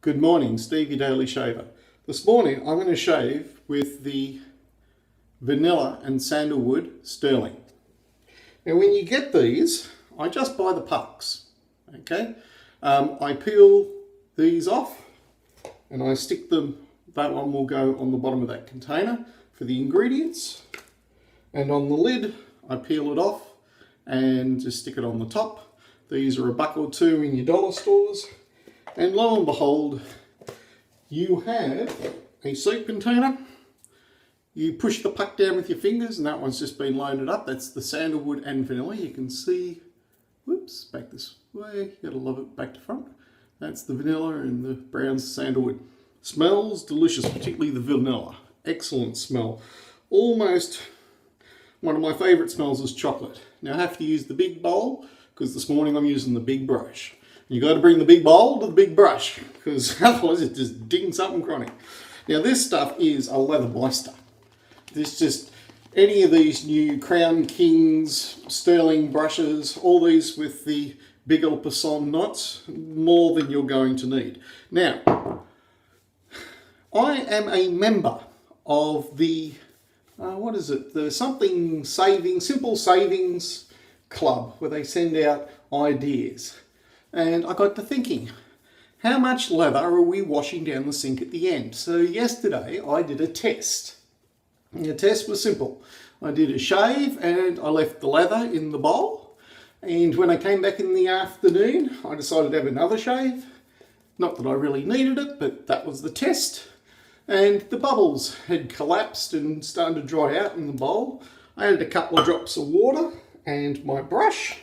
Good morning, Steve, your daily shaver. This morning I'm going to shave with the vanilla and sandalwood Stirling. Now when you get these, I just buy the pucks, okay? I peel these off and I stick them, that one will go on the bottom of that container for the ingredients. And on the lid, I peel it off and just stick it on the top. These are $1 or $2 in your dollar stores. And lo and behold, you have a soup container. You push the puck down with your fingers and that one's just been loaded up. That's the sandalwood and vanilla. You can see, whoops, back this way. You gotta love it back to front. That's the vanilla and the brown sandalwood. Smells delicious, particularly the vanilla. Excellent smell. Almost one of my favourite smells is chocolate. Now I have to use the big bowl because this morning I'm using the big brush. You got to bring the big bowl to the big brush because otherwise it's just digging something chronic. Now this stuff is a leather blister. There's just any of these new Crown Kings, Stirling brushes, all these with the big old Personna knots, more than you're going to need. Now, I am a member of the, what is it, the something saving, simple savings club where they send out ideas. And I got to thinking, how much leather are we washing down the sink at the end? So yesterday I did a test. And the test was simple. I did a shave and I left the leather in the bowl. And when I came back in the afternoon, I decided to have another shave. Not that I really needed it, but that was the test. And the bubbles had collapsed and started to dry out in the bowl. I added a couple of drops of water and my brush.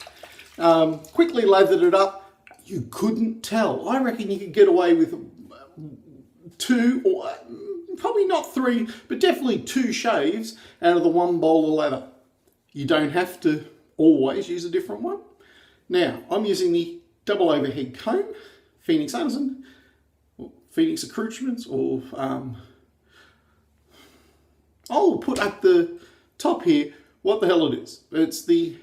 Quickly lathered it up. You couldn't tell. I reckon you could get away with 2 or probably not 3, but definitely 2 shaves out of the one bowl of lather. You don't have to always use a different one. Now, I'm using the double overhead comb, Phoenix Artisan, or Phoenix Accoutrements, or I'll put at the top here what the hell it is. It's the,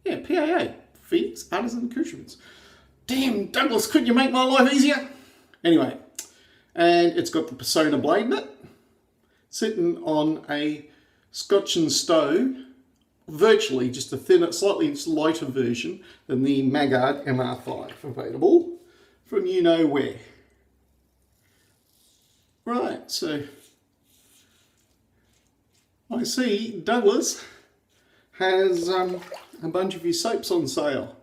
PAA, Phoenix Artisan Accoutrements. Damn, Douglas, couldn't you make my life easier? Anyway, and it's got the Personna blade in it, sitting on a Scotch and Stowe, virtually just a thinner, slightly lighter version than the Magard MR5, available from you know where. Right, so I see Douglas has a bunch of his soaps on sale.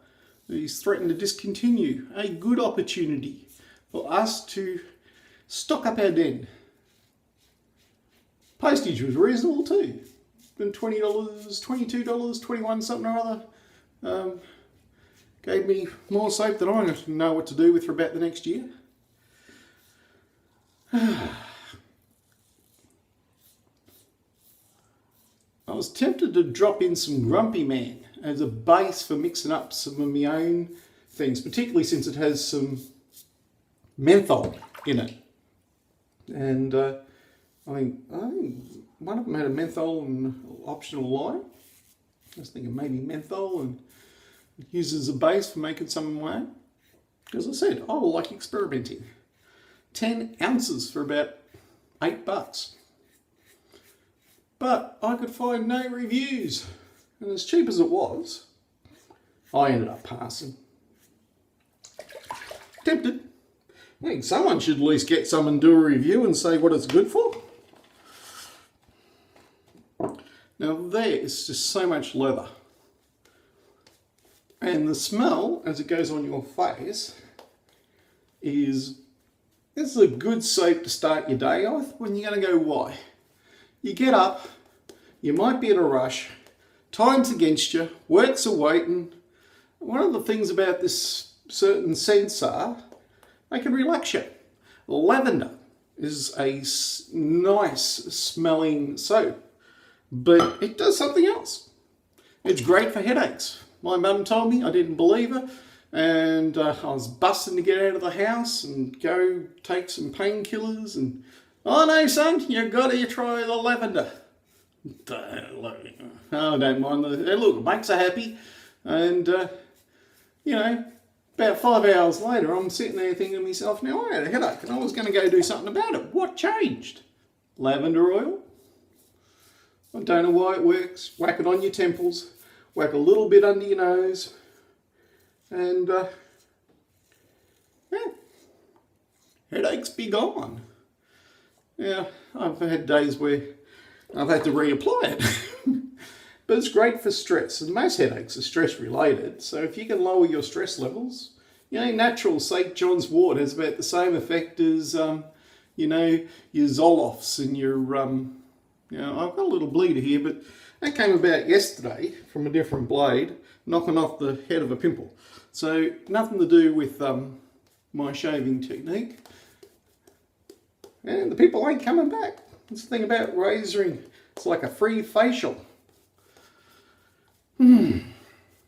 He's threatened to discontinue. A good opportunity for us to stock up our den. Postage was reasonable too. Been $20, $22, $21 something or other. Gave me more soap than I know what to do with for about the next year. I was tempted to drop in some Grumpy Man as a base for mixing up some of my own things, particularly since it has some menthol in it. And I think one of them had a menthol and optional lime. I was thinking maybe menthol and use it as a base for making some of my own. As I said, I will like experimenting. 10 ounces for about $8. But I could find no reviews. And as cheap as it was, I ended up passing. Tempted. I think someone should at least get some and do a review and say what it's good for. Now there is just so much leather. And the smell, as it goes on your face, this is a good soap to start your day with. When you're going to go, why? You get up, you might be in a rush, time's against you, work's awaiting. One of the things about this certain scents are, they can relax you. Lavender is a nice smelling soap, but it does something else. It's great for headaches. My mum told me, I didn't believe her, and I was busting to get out of the house and go take some painkillers and, oh no son, you've got to try the lavender. Oh, I don't mind. Look, it makes her happy. And, you know, About 5 hours later, I'm sitting there thinking to myself, now I had a headache and I was going to go do something about it. What changed? Lavender oil. I don't know why it works. Whack it on your temples, whack a little bit under your nose, and yeah, headaches be gone. Yeah, I've had days where I've had to reapply it. But it's great for stress, and most headaches are stress related. So if you can lower your stress levels, you know, natural St. John's wort has about the same effect as, you know, your Zolofts and your, you know, I've got a little bleeder here, but that came about yesterday from a different blade, knocking off the head of a pimple. So nothing to do with my shaving technique. And the people ain't coming back. That's the thing about razoring. It's like a free facial.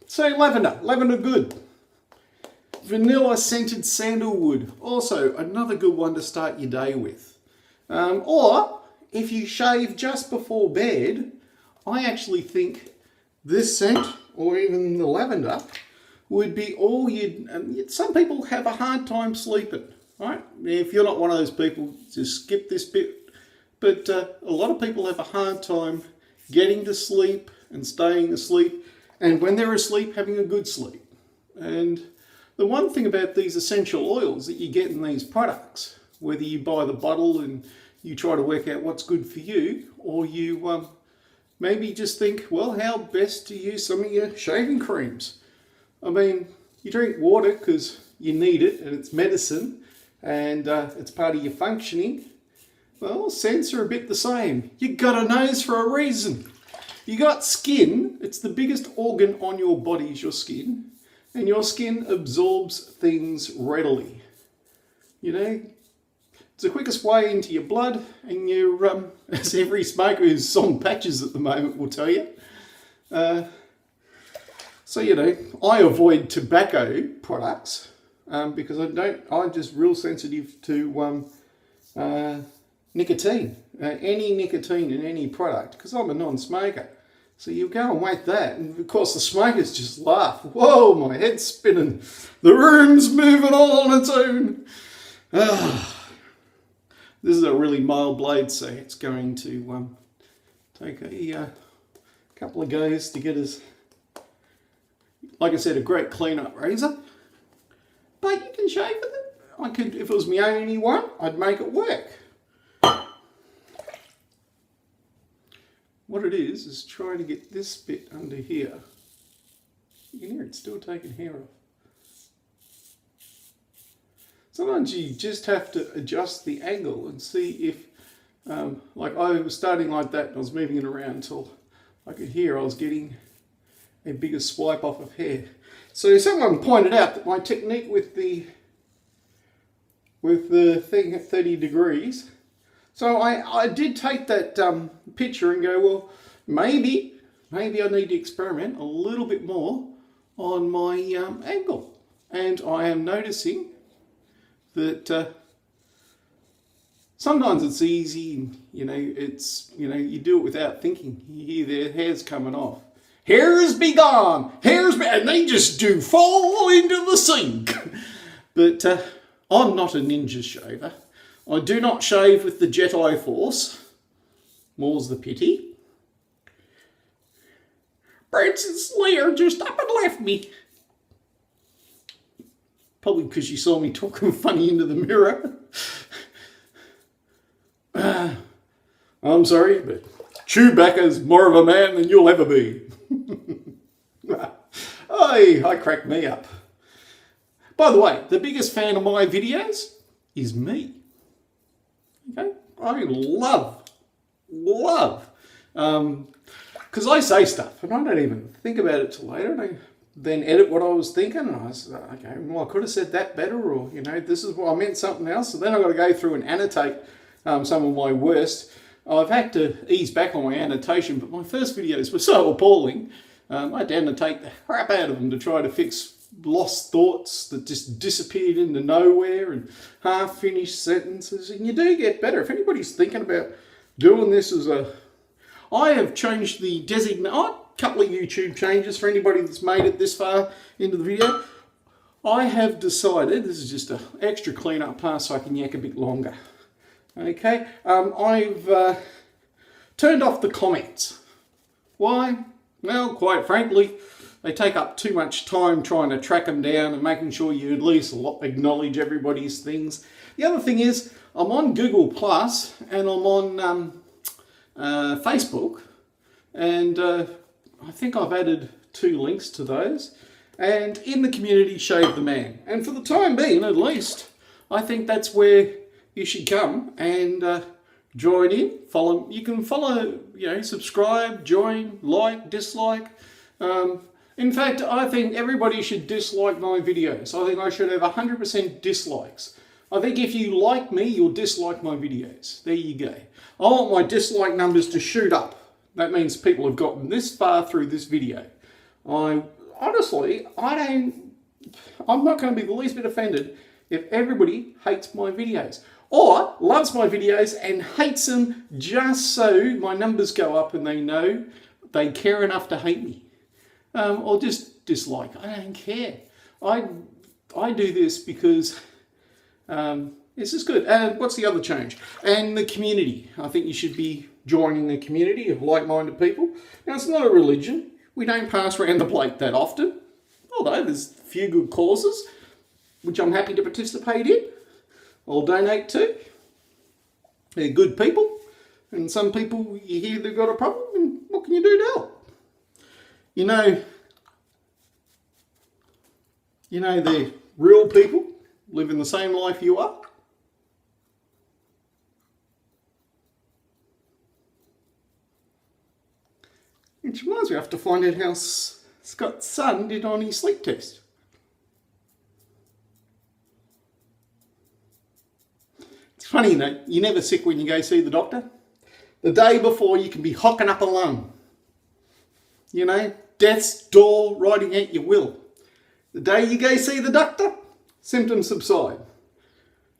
So lavender good. Vanilla scented sandalwood, also another good one to start your day with. Or if you shave just before bed, I actually think this scent, or even the lavender, would be all you'd... Some people have a hard time sleeping, right? If you're not one of those people, just skip this bit. But a lot of people have a hard time getting to sleep and staying asleep, and when they're asleep, having a good sleep. And the one thing about these essential oils that you get in these products, whether you buy the bottle and you try to work out what's good for you, or you maybe just think, well, how best to use some of your shaving creams. I mean, you drink water because you need it and it's medicine and it's part of your functioning. Well, scents are a bit the same. You got a nose for a reason. You got skin. It's the biggest organ on your body is your skin. And your skin absorbs things readily. You know, it's the quickest way into your blood, and you're, as every smoker who's on patches at the moment will tell you. So, you know, I avoid tobacco products because I'm just real sensitive to nicotine, any nicotine in any product, because I'm a non-smoker. So you go and whack that, and of course the smokers just laugh. Whoa, my head's spinning. The room's moving all on its own. This is a really mild blade, so it's going to take a couple of goes to get us, like I said, a great clean-up razor. But you can shave with it. I could, if it was my only one, I'd make it work. What it is trying to get this bit under here. You can hear it's still taking hair off. Sometimes you just have to adjust the angle and see if, like I was starting like that and I was moving it around until I could hear I was getting a bigger swipe off of hair. So someone pointed out that my technique with the thing at 30 degrees, so I did take that picture and go, well, maybe I need to experiment a little bit more on my angle. And I am noticing that sometimes it's easy, you know, you do it without thinking. You hear their hair's coming off. Hairs be gone, and they just do fall into the sink. But I'm not a ninja shaver. I do not shave with the Jedi Force. More's the pity. Branson Slayer just up and left me. Probably because you saw me talking funny into the mirror. I'm sorry, but Chewbacca's more of a man than you'll ever be. I cracked me up. By the way, the biggest fan of my videos is me. Okay, I love, because I say stuff and I don't even think about it till later, and I then edit what I was thinking, and I was okay, well, I could have said that better, or you know, this is what I meant, something else. So then I've got to go through and annotate some of my worst. I've had to ease back on my annotation, but my first videos were so appalling. I had to annotate the crap out of them to try to fix lost thoughts that just disappeared into nowhere and half-finished sentences, and you do get better. If anybody's thinking about doing this as a... I have changed the a couple of YouTube changes for anybody that's made it this far into the video. I have decided, this is just an extra clean-up pass so I can yak a bit longer. Okay, I've turned off the comments. Why? Well, quite frankly, they take up too much time trying to track them down and making sure you at least acknowledge everybody's things. The other thing is, I'm on Google Plus and I'm on Facebook, and I think I've added 2 links to those. And in the community, Shave the Man. And for the time being, at least, I think that's where you should come and join in. Follow. You can follow, subscribe, join, like, dislike. In fact, I think everybody should dislike my videos. I think I should have 100% dislikes. I think if you like me, you'll dislike my videos. There you go. I want my dislike numbers to shoot up. That means people have gotten this far through this video. Honestly, I'm not going to be the least bit offended if everybody hates my videos or loves my videos and hates them just so my numbers go up and they know they care enough to hate me. Or just dislike. I don't care. I do this because this is good. And what's the other change? And the community. I think you should be joining the community of like-minded people. Now, it's not a religion. We don't pass around the plate that often, although there's a few good causes, which I'm happy to participate in. I'll donate to. They're good people, and some people you hear they've got a problem, and what can you do to help? They're real people, living the same life you are. Which reminds me, I have to find out how Scott's son did on his sleep test. It's funny, you're never sick when you go see the doctor. The day before, you can be hocking up a lung. Death's door riding at your will. The day you go see the doctor, symptoms subside.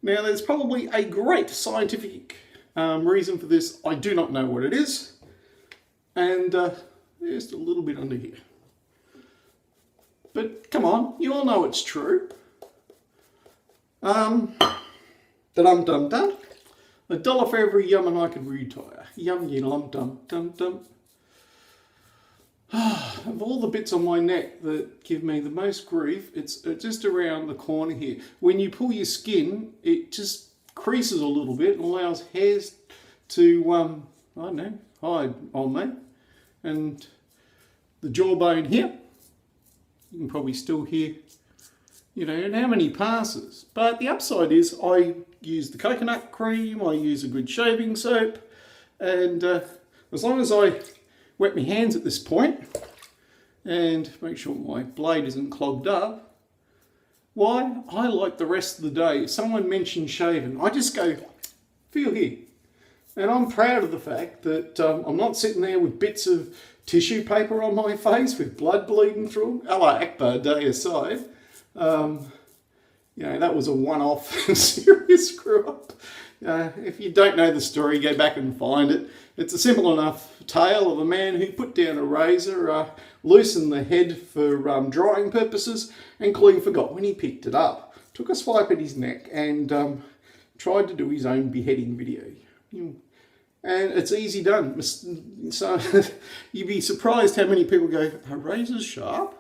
Now, there's probably a great scientific reason for this. I do not know what it is. And just a little bit under here. But come on, you all know it's true. Da-dum-dum-dum. $1 for every yum and I could retire. Yum, yum, dum, dum, dum. Of all the bits on my neck that give me the most grief, it's just around the corner here. When you pull your skin, it just creases a little bit and allows hairs to, hide on me. And the jawbone here, you can probably still hear, and how many passes. But the upside is I use the coconut cream, I use a good shaving soap, and as long as I wet my hands at this point and make sure my blade isn't clogged up, why? I like the rest of the day. If someone mentions shaving, I just go, feel here. And I'm proud of the fact that I'm not sitting there with bits of tissue paper on my face with blood bleeding through them. Allah Akbar, day aside. That was a one-off serious screw-up. If you don't know the story, go back and find it. It's a simple enough tale of a man who put down a razor, loosened the head for drying purposes, and clearly forgot when he picked it up. Took a swipe at his neck and tried to do his own beheading video. And it's easy done. So you'd be surprised how many people go, a razor's sharp?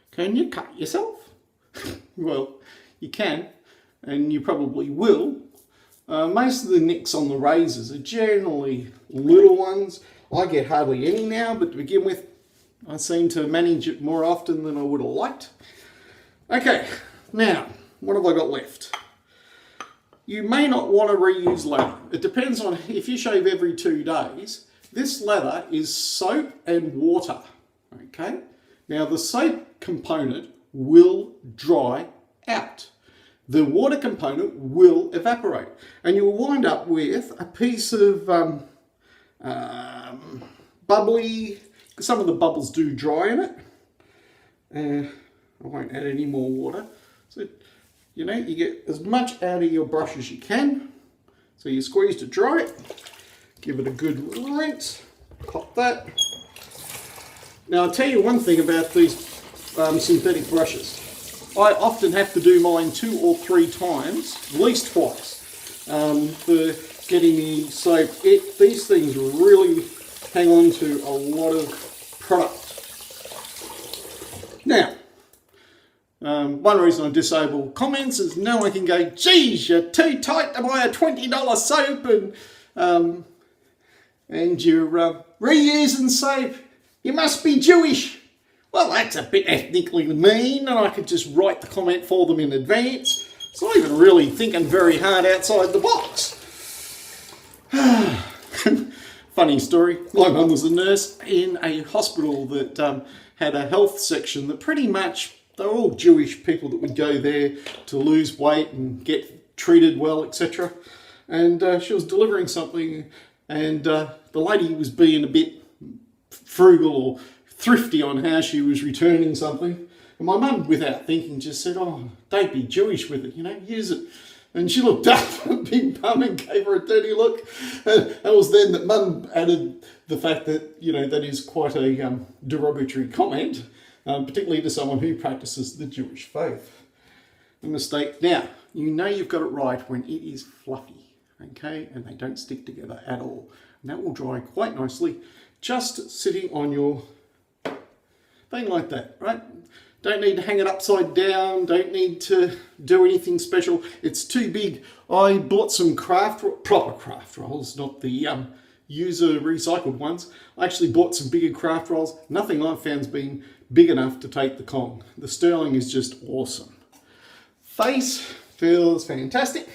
Can you cut yourself? Well, you can, and you probably will. Most of the nicks on the razors are generally little ones. I get hardly any now, but to begin with, I seem to manage it more often than I would have liked. Okay, now, what have I got left? You may not want to reuse lather. It depends on if you shave every 2 days. This lather is soap and water, okay? Now, the soap component will dry out. The water component will evaporate, and you'll wind up with a piece of bubbly. Some of the bubbles do dry in it. I won't add any more water. So, you get as much out of your brush as you can. So you squeeze to dry it, give it a good rinse, pop that. Now I'll tell you one thing about these synthetic brushes. I often have to do mine 2 or 3 times, at least twice, for getting the soap. These things really hang on to a lot of product. Now, one reason I disable comments is now I can go, geez, you're too tight to buy a $20 soap, and you're reusing soap. You must be Jewish. Well, that's a bit ethnically mean, and I could just write the comment for them in advance. It's not even really thinking very hard outside the box. Funny story. My mum was a nurse in a hospital that had a health section that pretty much, they were all Jewish people that would go there to lose weight and get treated well, etc. And she was delivering something, and the lady was being a bit frugal or thrifty on how she was returning something. And my mum, without thinking, just said, oh, don't be Jewish with it, you know, use it. And she looked up at Big Mum and gave her a dirty look. And it was then that Mum added the fact that, you know, that is quite a derogatory comment, particularly to someone who practices the Jewish faith. A mistake. Now, you know you've got it right when it is fluffy, okay, and they don't stick together at all. And that will dry quite nicely, just sitting on your thing like that, right? Don't need to hang it upside down, don't need to do anything special. It's too big. I bought some proper craft rolls, not the user recycled ones. I actually bought some bigger craft rolls. Nothing I've found's been big enough to take the Kong. The Stirling is just awesome. Face feels fantastic.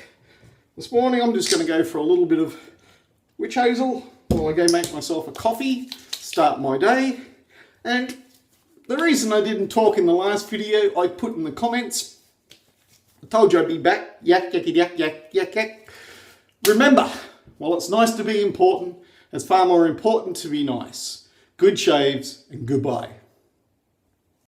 This morning I'm just going to go for a little bit of witch hazel while I go make myself a coffee, start my day. And the reason I didn't talk in the last video, I put in the comments. I told you I'd be back. Yak, yak, yak, yak, yak, yak. Remember, while it's nice to be important, it's far more important to be nice. Good shaves and goodbye.